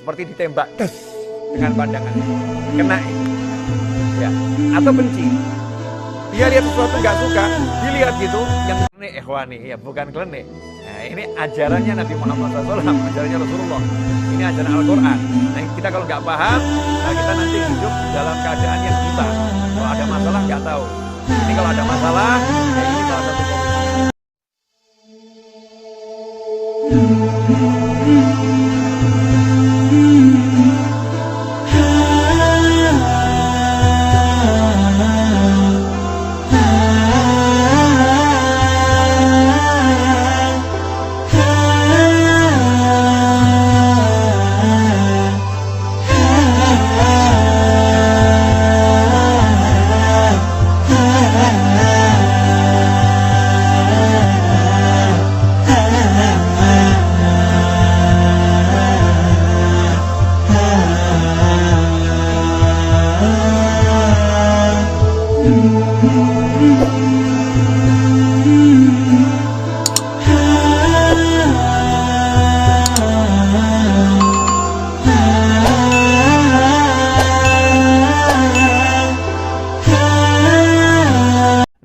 seperti ditembak des dengan pandangannya, kena itu. Ya, atau benci. Dia lihat sesuatu nggak suka, dilihat gitu, yang klenik ikhwani, ya bukan klenik. Nah, ini ajarannya Nabi Muhammad SAW, ajarannya Rasulullah. Ini ajaran Al-Quran. Nah, kita kalau nggak paham, nah kita nanti hidup dalam keadaan yang buta. Kalau ada masalah nggak tahu. Ini kalau ada masalah, ya ini salah satu solusinya.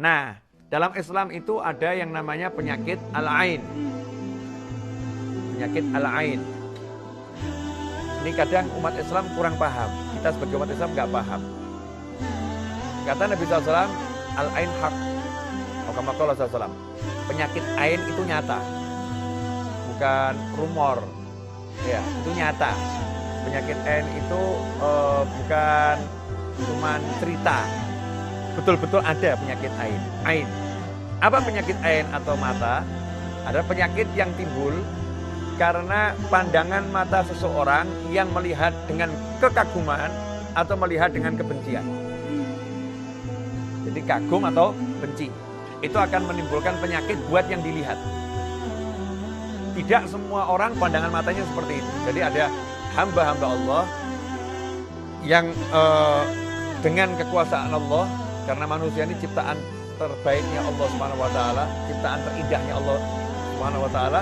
Nah, dalam Islam itu ada yang namanya penyakit al-ain. Penyakit al-ain. Ini kadang umat Islam kurang paham. Kita sebagai umat Islam nggak paham. Kata Nabi SAW, al-ain haq. Kama SAW. Penyakit ain itu nyata. Bukan rumor. Ya, itu nyata. Penyakit ain itu bukan cuman cerita. Betul-betul ada penyakit ain. Ain. Apa penyakit ain atau mata? Ada penyakit yang timbul karena pandangan mata seseorang yang melihat dengan kekaguman atau melihat dengan kebencian. Jadi kagum atau benci. Itu akan menimbulkan penyakit buat yang dilihat. Tidak semua orang pandangan matanya seperti itu. Jadi ada hamba-hamba Allah yang dengan kekuasaan Allah, karena manusia ini ciptaan terbaiknya Allah Subhanahu wa taala, ciptaan terindahnya Allah Subhanahu wa taala,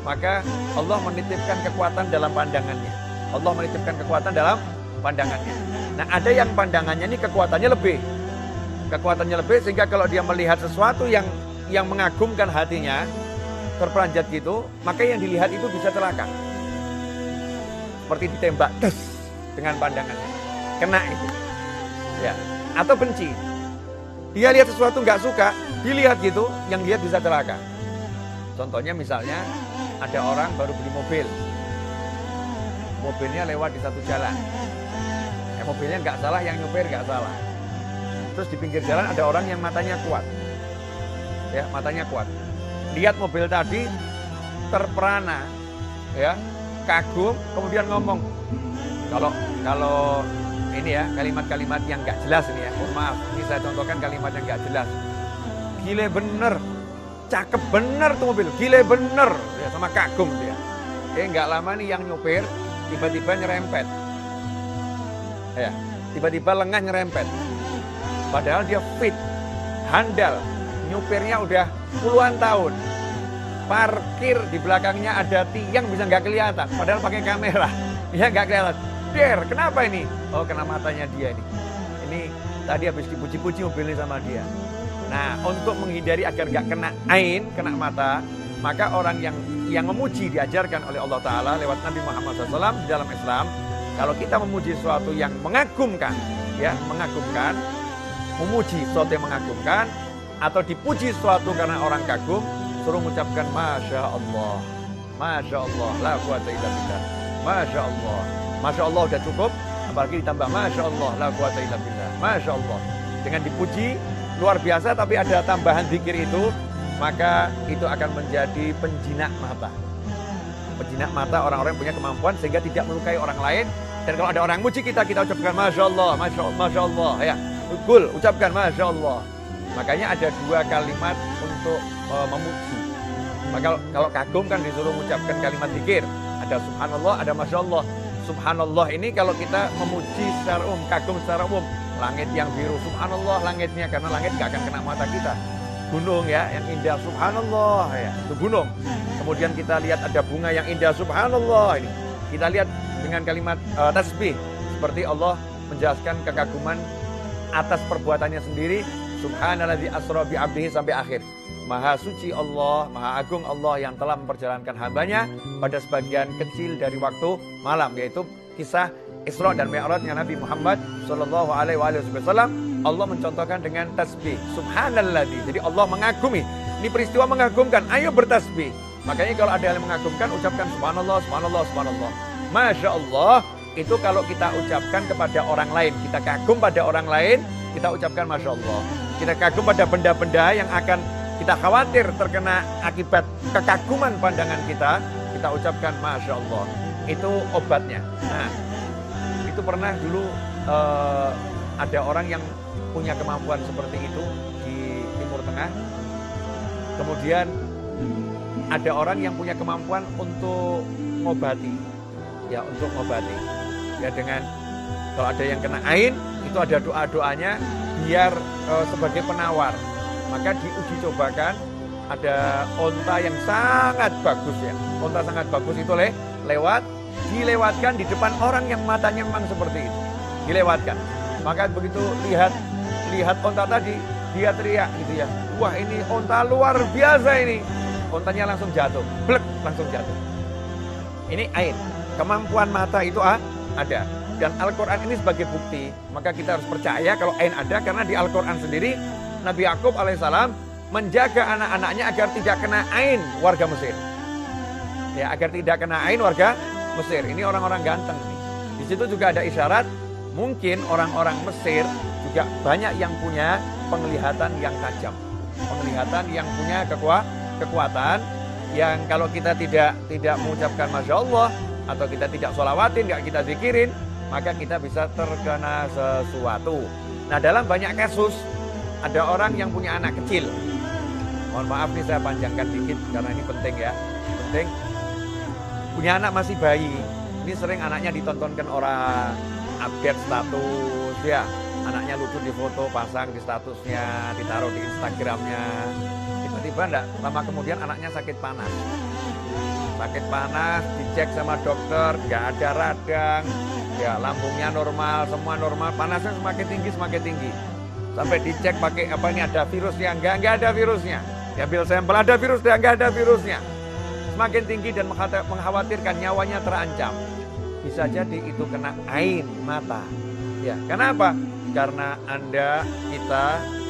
maka Allah menitipkan kekuatan dalam pandangannya. Allah menitipkan kekuatan dalam pandangannya. Nah, ada yang pandangannya ini kekuatannya lebih. Kekuatannya lebih sehingga kalau dia melihat sesuatu yang mengagumkan hatinya, terperanjat gitu, maka yang dilihat itu bisa celaka. Seperti ditembak des dengan pandangannya. Kena itu. Ya, atau benci. Dia lihat sesuatu nggak suka, dilihat gitu, yang lihat bisa celaka. Contohnya misalnya, ada orang baru beli mobil. Mobilnya lewat di satu jalan. Mobilnya nggak salah, yang nyopir nggak salah. Terus di pinggir jalan ada orang yang matanya kuat. Ya, matanya kuat. Lihat mobil tadi, terperana, ya, kagum, kemudian ngomong. Kalau ini ya, kalimat-kalimat yang nggak jelas ini ya, oh maaf, ini saya contohkan kalimat yang nggak jelas. Gile bener, cakep bener tuh mobil, gile bener, ya, sama kagum dia. Nggak lama nih yang nyopir tiba-tiba nyerempet, ya, tiba-tiba lengah nyerempet. Padahal dia fit, handal, nyupirnya udah puluhan tahun. Parkir di belakangnya ada tiang bisa nggak kelihatan, padahal pakai kamera, ya nggak kelihatan. Der, kenapa ini? Oh, kena matanya dia ini. Ini tadi habis dipuji-puji mobil ini sama dia. Nah, untuk menghindari agar nggak kena ain, kena mata, maka orang yang memuji diajarkan oleh Allah Ta'ala lewat Nabi Muhammad SAW di dalam Islam. Kalau kita memuji sesuatu yang mengagumkan, ya, mengagumkan, memuji sesuatu yang mengagumkan, atau dipuji sesuatu karena orang kagum, suruh mengucapkan Masya Allah. Masya Allah, la quwata illa billah. Masya Allah. Masya Allah udah cukup, apalagi ditambah Masya Allah, la quwata illa billah. Masya Allah. Dengan dipuji, luar biasa, tapi ada tambahan zikir itu, maka itu akan menjadi penjinak mata. Penjinak mata orang-orang yang punya kemampuan sehingga tidak melukai orang lain. Dan kalau ada orang muji kita ucapkan Masya Allah, Masya Allah, Masya Allah. Ya, Gul, ucapkan Masya Allah. Makanya ada dua kalimat untuk memuji. Maka kalau kagum kan disuruh mengucapkan kalimat zikir. Ada Subhanallah, ada Masya Allah. Subhanallah ini kalau kita memuji secara umum, kagum secara umum. Langit yang biru, Subhanallah langitnya, karena langit gak akan kena mata kita. Gunung ya, yang indah, Subhanallah ya, itu gunung. Kemudian kita lihat ada bunga yang indah, Subhanallah ini. Kita lihat dengan kalimat tasbih. Seperti Allah menjelaskan kekaguman atas perbuatannya sendiri. Subhanalladzi asra bi 'abdihi sampai akhir. Maha suci Allah, maha agung Allah yang telah memperjalankan hambanya pada sebagian kecil dari waktu malam, yaitu kisah Isra dan Mi'rajnya Nabi Muhammad Shallallahu Alaihi Wasallam. Allah mencontohkan dengan tasbih. Subhanalladzi. Jadi Allah mengagumi. Ini peristiwa mengagumkan. Ayo bertasbih. Makanya kalau ada yang mengagumkan, ucapkan subhanallah, subhanallah, subhanallah. Masya Allah. Itu kalau kita ucapkan kepada orang lain, kita kagum pada orang lain, kita ucapkan Masya Allah. Kita kagum pada benda-benda yang akan kita khawatir terkena akibat kekaguman pandangan kita ucapkan Masya Allah. Itu obatnya. Nah, itu pernah dulu ada orang yang punya kemampuan seperti itu di Timur Tengah. Kemudian ada orang yang punya kemampuan untuk mengobati. Ya, untuk mengobati. Ya, dengan kalau ada yang kena ain, itu ada doa-doanya biar sebagai penawar. Maka diuji cobakan, ada onta yang sangat bagus ya. Onta sangat bagus itu dilewatkan di depan orang yang matanya memang seperti itu. Dilewatkan. Maka begitu lihat onta tadi, dia teriak gitu ya. Wah, ini onta luar biasa ini. Ontanya langsung jatuh. Blek, langsung jatuh. Ini ain. Kemampuan mata itu ada. Dan Al-Quran ini sebagai bukti. Maka kita harus percaya kalau ain ada, karena di Al-Quran sendiri Nabi Yakub alaihissalam menjaga anak-anaknya agar tidak kena ain warga Mesir. Ya, agar tidak kena ain warga Mesir. Ini orang-orang ganteng. Di situ juga ada isyarat, mungkin orang-orang Mesir juga banyak yang punya penglihatan yang tajam. Penglihatan yang punya kekuatan yang kalau kita tidak mengucapkan Masya Allah atau kita tidak sholawatin, nggak kita zikirin, maka kita bisa terkena sesuatu. Nah, dalam banyak kasus ada orang yang punya anak kecil. Mohon maaf nih saya panjangkan dikit karena ini penting ya. Penting. Punya anak masih bayi. Ini sering anaknya ditontonkan orang, update status ya. Anaknya lucu di foto, pasang di statusnya, ditaruh di Instagramnya. Tiba-tiba enggak, lama kemudian anaknya sakit panas. Sakit panas, dicek sama dokter, nggak ada radang. Ya, lambungnya normal, semua normal, panasnya semakin tinggi. Sampai dicek pakai apa ini, ada virusnya? Enggak ada virusnya. Diambil sampel, ada virusnya? Enggak ada virusnya. Semakin tinggi dan mengkhawatirkan, nyawanya terancam. Bisa jadi itu kena ain mata. Ya, kenapa? Karena kita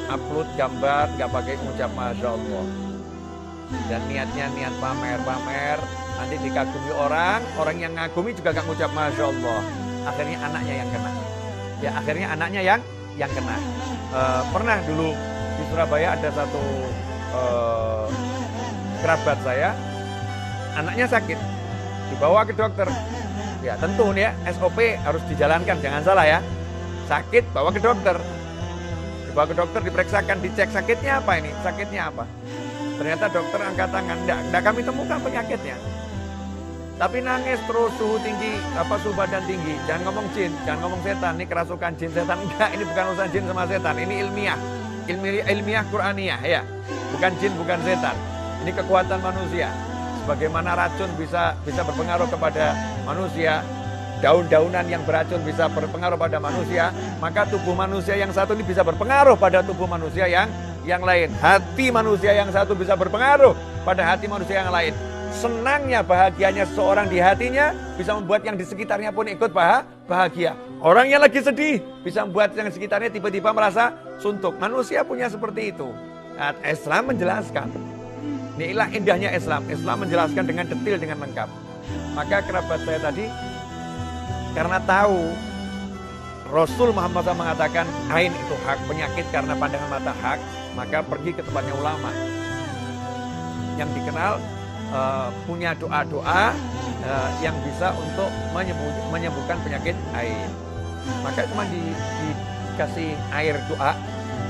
upload gambar nggak pakai ucap Masya Allah. Dan niatnya niat pamer, nanti dikagumi orang yang ngagumi juga gak ngucap Masya Allah. Akhirnya anaknya yang kena. Ya, akhirnya anaknya yang kena. Pernah dulu di Surabaya ada satu kerabat saya, anaknya sakit, dibawa ke dokter. Ya tentu nih ya, SOP harus dijalankan, jangan salah ya. Sakit, bawa ke dokter. Dibawa ke dokter, diperiksakan, dicek sakitnya apa ini, sakitnya apa. Ternyata dokter angkat tangan, enggak kami temukan penyakitnya. Tapi nangis terus, suhu tinggi, suhu badan tinggi. Jangan ngomong jin, jangan ngomong setan, ini kerasukan jin setan. Enggak, ini bukan urusan jin sama setan, ini ilmiah Qur'aniyah ya. Bukan jin, bukan setan. Ini kekuatan manusia. Sebagaimana racun bisa berpengaruh kepada manusia, daun-daunan yang beracun bisa berpengaruh pada manusia, maka tubuh manusia yang satu ini bisa berpengaruh pada tubuh manusia yang lain. Hati manusia yang satu bisa berpengaruh pada hati manusia yang lain. Senangnya, bahagianya seseorang di hatinya bisa membuat yang di sekitarnya pun ikut bahagia. Orang yang lagi sedih bisa membuat yang di sekitarnya tiba-tiba merasa suntuk. Manusia punya seperti itu. Nah, Islam menjelaskan. Inilah indahnya Islam. Islam menjelaskan dengan detail, dengan lengkap. Maka kerabat saya tadi, karena tahu Rasul Muhammad SAW mengatakan ain itu hak, penyakit karena pandangan mata hak, maka pergi ke tempatnya ulama yang dikenal punya doa-doa yang bisa untuk menyembuhkan penyakit ain. Maka cuma dikasih air doa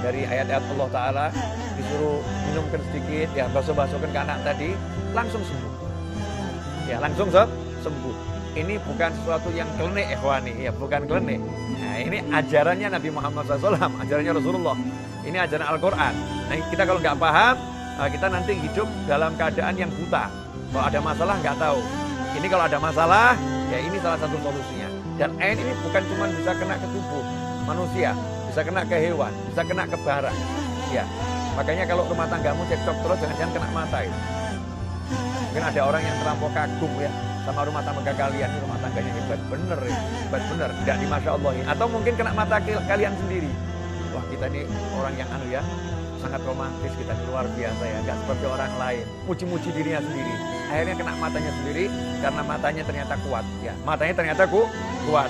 dari ayat-ayat Allah Ta'ala, disuruh minumkan sedikit, ya basuh-basuhkan ke anak tadi, langsung sembuh. Ya langsung sembuh. Ini bukan sesuatu yang klenik ikhwani, ya bukan klenik. Nah, ini ajarannya Nabi Muhammad SAW, ajarannya Rasulullah. Ini ajaran Al-Quran. Nah, kita kalau nggak paham, kita nanti hidup dalam keadaan yang buta. Kalau ada masalah nggak tahu. Ini kalau ada masalah, Ya ini salah satu solusinya. Dan ain ini bukan cuma bisa kena ke tubuh manusia, bisa kena ke hewan, bisa kena ke barang. Ya, makanya kalau rumah tanggamu cekcok terus jangan-jangan kena mata itu. Mungkin ada orang yang terlampau kagum ya sama rumah tangga kalian, ini rumah tangganya hebat bener ya, hebat bener, tidak di Masya Allah. Atau mungkin kena mata kalian sendiri. Wah kita ini orang yang ya, sangat romantis, kita ini luar biasa ya, nggak seperti orang lain, muji-muji dirinya sendiri. Akhirnya kena matanya sendiri karena matanya ternyata kuat ya, matanya ternyata kuat.